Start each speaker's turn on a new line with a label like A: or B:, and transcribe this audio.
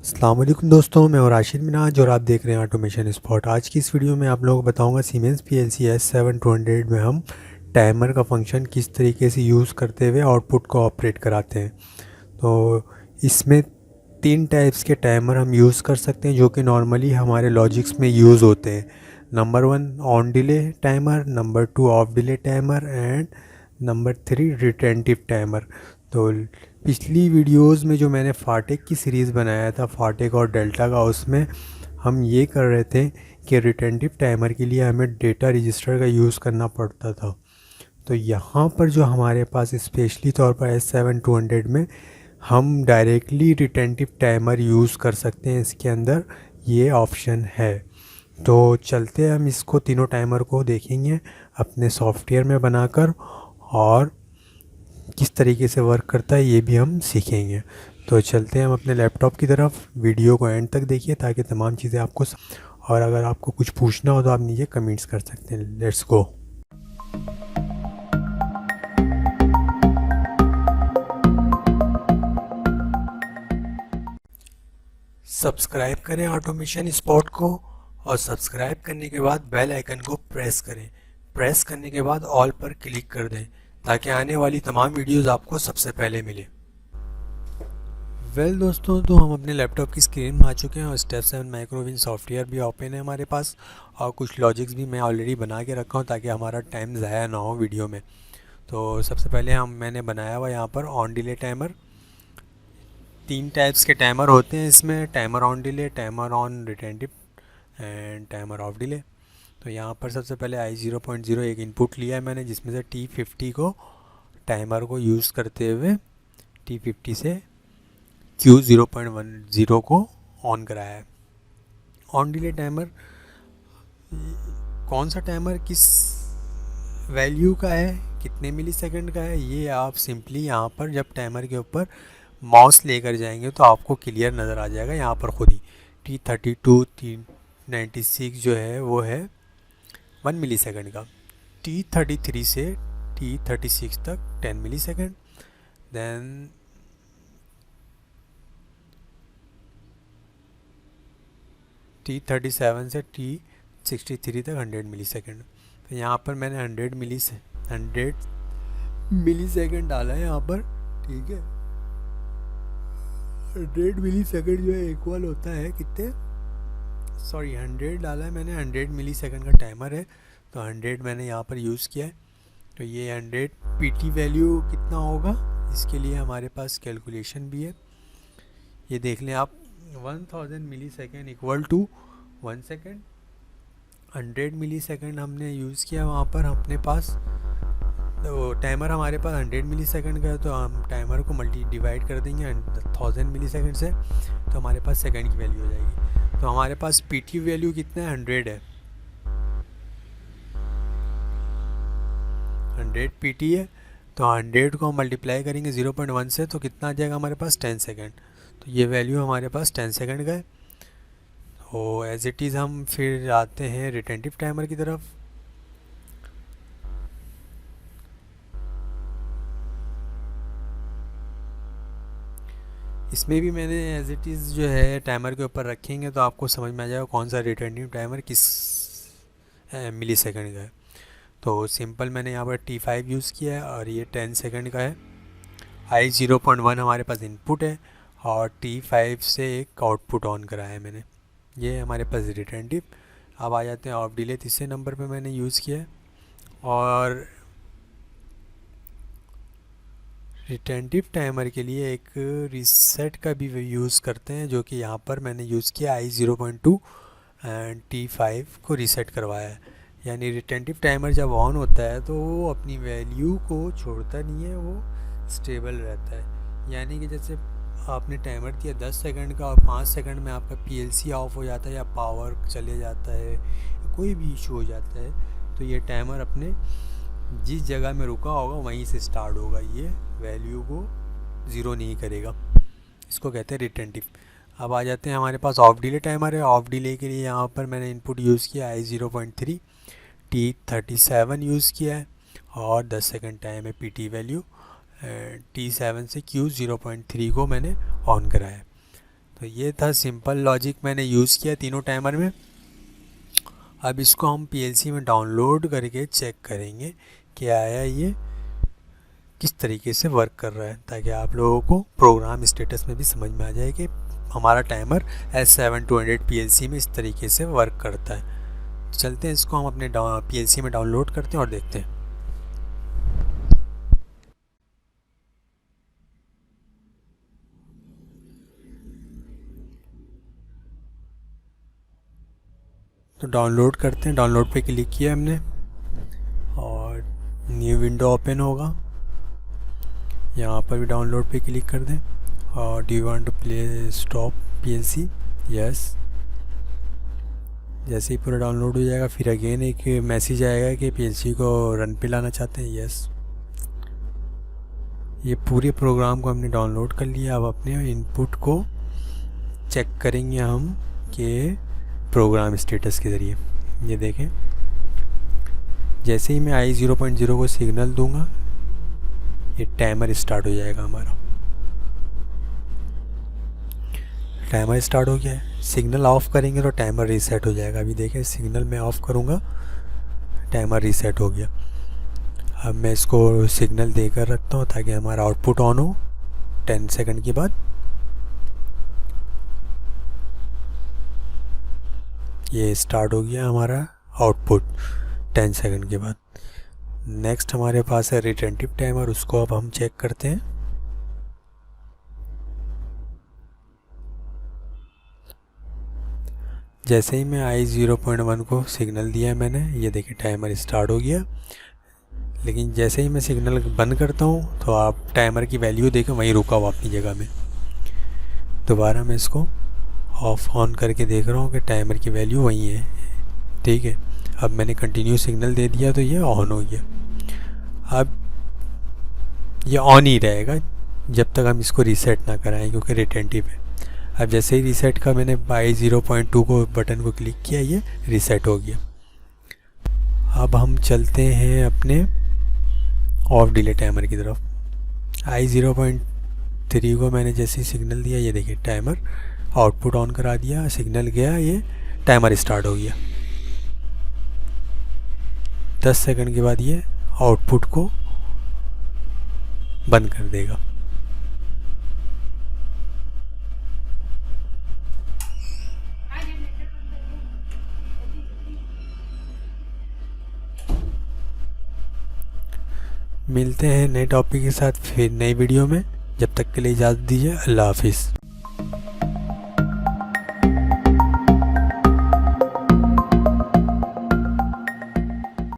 A: अस्सलाम वालेकुम दोस्तों, मैं और राशिद मिनाज और आप देख रहे हैं ऑटोमेशन स्पॉट। आज की इस वीडियो में आप लोगों को बताऊंगा सीमेंस PLC S7200 में हम टाइमर का फंक्शन किस तरीके से यूज़ करते हुए आउटपुट को ऑपरेट कराते हैं। तो इसमें तीन टाइप्स के टाइमर हम यूज़ कर सकते हैं जो कि नॉर्मली हमारे लॉजिक्स में यूज़ होते हैं। Number 1 on delay timer, number 2 of delay timer and number 3 retentive timer. तो पिछली वीडियोस में जो मैंने फाटेक की सीरीज़ बनाया था, फाटेक और डेल्टा का, उसमें हम ये कर रहे थे कि रिटेंटिव टाइमर के लिए हमें डेटा रजिस्टर का यूज़ करना पड़ता था। तो यहाँ पर जो हमारे पास स्पेशली तौर पर S7200 में हम डायरेक्टली रिटेंटिव टाइमर यूज़ कर सकते हैं, इसके अंदर ये ऑप्शन है। तो चलते हैं, हम इसको तीनों टाइमर को देखेंगे अपने सॉफ्टवेयर में बनाकर और किस तरीके से वर्क करता है ये भी हम सीखेंगे। तो चलते हैं हम अपने लैपटॉप की तरफ। वीडियो को एंड तक देखिए ताकि तमाम चीज़ें आपको और अगर आपको कुछ पूछना हो तो आप नीचे कमेंट्स कर सकते हैं। Let's go. सब्सक्राइब करें ऑटोमेशन स्पॉट को और सब्सक्राइब करने के बाद बेल आइकन को प्रेस करें। प्रेस करने के बाद ऑल पर क्लिक कर दें ताकि आने वाली तमाम वीडियोस आपको सबसे पहले मिले। दोस्तों, तो हम अपने लैपटॉप की स्क्रीन में आ चुके हैं और स्टेप 7 माइक्रोविन सॉफ्टवेयर भी ओपन है हमारे पास और कुछ लॉजिक्स भी मैं ऑलरेडी बना के रखा हूँ ताकि हमारा टाइम ज़ाया ना हो वीडियो में। तो सबसे पहले मैंने बनाया हुआ यहाँ पर ऑन डिले टाइमर। तीन टाइप्स के टाइमर होते हैं इसमें, timer on delay, timer on retentive and timer of delay. तो यहाँ पर सबसे पहले I0.0 एक इनपुट लिया है मैंने, जिसमें से T50 को टाइमर को यूज़ करते हुए T50 से Q0.10 को ऑन कराया है। ऑन डिले टाइमर कौन सा टाइमर किस वैल्यू का है, कितने मिली सेकेंड का है, ये आप सिंपली यहाँ पर जब टाइमर के ऊपर माउस लेकर जाएंगे तो आपको क्लियर नज़र आ जाएगा। यहाँ पर खुद ही T32 T96 जो है वो है 1 मिली सेकेंड का, T33 से T36 तक 10 मिली सेकेंड, देन T37 से T63 तक 100 मिली सेकेंड। तो यहाँ पर मैंने 100 मिली सेकेंड डाला है यहाँ पर, ठीक है। 100 मिली सेकेंड जो है इक्वल होता है कितने, सॉरी 100 डाला है मैंने, 100 मिली सेकेंड का टाइमर है तो 100 मैंने यहाँ पर यूज़ किया है। तो ये 100 PT वैल्यू कितना होगा, इसके लिए हमारे पास कैलकुलेशन भी है, ये देख लें आप। 1000 millisecond equal to 1 second. 100 millisecond हमने यूज़ किया वहाँ पर अपने पास, तो टाइमर हमारे पास 100 मिली सेकेंड का है तो हम टाइमर को डिवाइड कर देंगे 1000 मिली सेकेंड से, तो हमारे पास सेकेंड की वैल्यू हो जाएगी। तो हमारे पास PT वैल्यू कितना है, 100 है, 100 PT है। तो 100 को हम मल्टीप्लाई करेंगे 0.1 से तो कितना आ जाएगा हमारे पास, 10 सेकेंड। तो ये वैल्यू हमारे पास 10 सेकेंड का है। तो एज इट इज़ हम फिर आते हैं रिटेंटिव टाइमर की तरफ। इसमें भी मैंने एज इट इज़ जो है टाइमर के ऊपर रखेंगे तो आपको समझ में आ जाएगा कौन सा रिटेंटिव टाइमर किस मिली सेकेंड का है। तो सिंपल मैंने यहाँ पर T5 यूज़ किया है और ये 10 सेकेंड का है। I0.1 हमारे पास इनपुट है और T5 से एक आउटपुट ऑन कराया है मैंने, ये हमारे पास रिटेंटिव। अब आ जाते हैं ऑफ डिले, तीसरे नंबर पे मैंने यूज़ किया है। और रिटेंटिव टाइमर के लिए एक रीसेट का भी यूज़ करते हैं, जो कि यहाँ पर मैंने यूज़ किया I0.2 एंड T5 को रीसेट करवाया है। यानी रिटेंटिव टाइमर जब ऑन होता है तो वो अपनी वैल्यू को छोड़ता नहीं है, वो स्टेबल रहता है। यानी कि जैसे आपने टाइमर दिया 10 सेकंड का और 5 सेकंड में आपका PLC ऑफ हो जाता है या पावर चले जाता है, कोई भी इशू हो जाता है, तो ये टाइमर अपने जिस जगह में रुका होगा वहीं से स्टार्ट होगा, ये वैल्यू को ज़ीरो नहीं करेगा, इसको कहते हैं रिटेंटिव। अब आ जाते हैं हमारे पास ऑफ डिले टाइमर है। ऑफ डिले के लिए यहाँ पर मैंने इनपुट यूज़ किया I0.3, T37 यूज़ किया है और 10 सेकंड टाइम है PT वैल्यू, T7 से Q0.3 को मैंने ऑन कराया है। तो ये था सिंपल लॉजिक मैंने यूज़ किया तीनों टाइमर में। अब इसको हम पीएलसी में डाउनलोड करके चेक करेंगे कि आया ये किस तरीके से वर्क कर रहा है, ताकि आप लोगों को प्रोग्राम स्टेटस में भी समझ में आ जाए कि हमारा टाइमर S7200 पीएलसी में इस तरीके से वर्क करता है। तो चलते हैं, इसको हम अपने पीएलसी में डाउनलोड करते हैं और देखते हैं। तो डाउनलोड करते हैं, डाउनलोड पे क्लिक किया हमने और न्यू विंडो ओपन होगा। यहाँ पर भी डाउनलोड पे क्लिक कर दें और do you want to play stop PLC, yes. जैसे ही पूरा डाउनलोड हो जाएगा फिर अगेन एक मैसेज आएगा कि पीएलसी को रन पे लाना चाहते हैं, यस। ये पूरे प्रोग्राम को हमने डाउनलोड कर लिया। अब अपने इनपुट को चेक करेंगे हम कि प्रोग्राम स्टेटस के ज़रिए। ये देखें, जैसे ही मैं I0.0 को सिग्नल दूंगा ये टाइमर स्टार्ट हो जाएगा हमारा। टाइमर स्टार्ट हो गया है। सिग्नल ऑफ करेंगे तो टाइमर रीसेट हो जाएगा। अभी देखें, सिग्नल मैं ऑफ करूंगा, टाइमर रीसेट हो गया। अब मैं इसको सिग्नल देकर रखता हूँ ताकि हमारा आउटपुट ऑन हो 10 सेकंड के बाद। ये स्टार्ट हो गया हमारा आउटपुट 10 सेकंड के बाद। नेक्स्ट हमारे पास है रिटेंटिव टाइमर, उसको अब हम चेक करते हैं। जैसे ही मैं I0.1 को सिग्नल दिया मैंने, ये देखिए टाइमर स्टार्ट हो गया। लेकिन जैसे ही मैं सिग्नल बंद करता हूँ तो आप टाइमर की वैल्यू देखें वहीं रुका हुआ अपनी जगह में। दोबारा मैं इसको ऑफ ऑन करके देख रहा हूँ कि टाइमर की वैल्यू वहीं है, ठीक है। अब मैंने कंटिन्यू सिग्नल दे दिया तो ये ऑन हो गया। अब ये ऑन ही रहेगा जब तक हम इसको रीसेट ना कराएं, क्योंकि रिटेंटिव है। अब जैसे ही रीसेट का मैंने I0.2 को बटन को क्लिक किया, ये रीसेट हो गया। अब हम चलते हैं अपने ऑफ डिले टाइमर की तरफ। I0.3 को मैंने जैसे ही सिग्नल दिया, ये देखिए टाइमर आउटपुट ऑन करा दिया, सिग्नल गया, ये टाइमर स्टार्ट हो गया। 10 सेकंड के बाद ये आउटपुट को बंद कर देगा। मिलते हैं नए टॉपिक के साथ फिर नई वीडियो में। जब तक के लिए इजाज़त दीजिए, अल्लाह हाफिज़।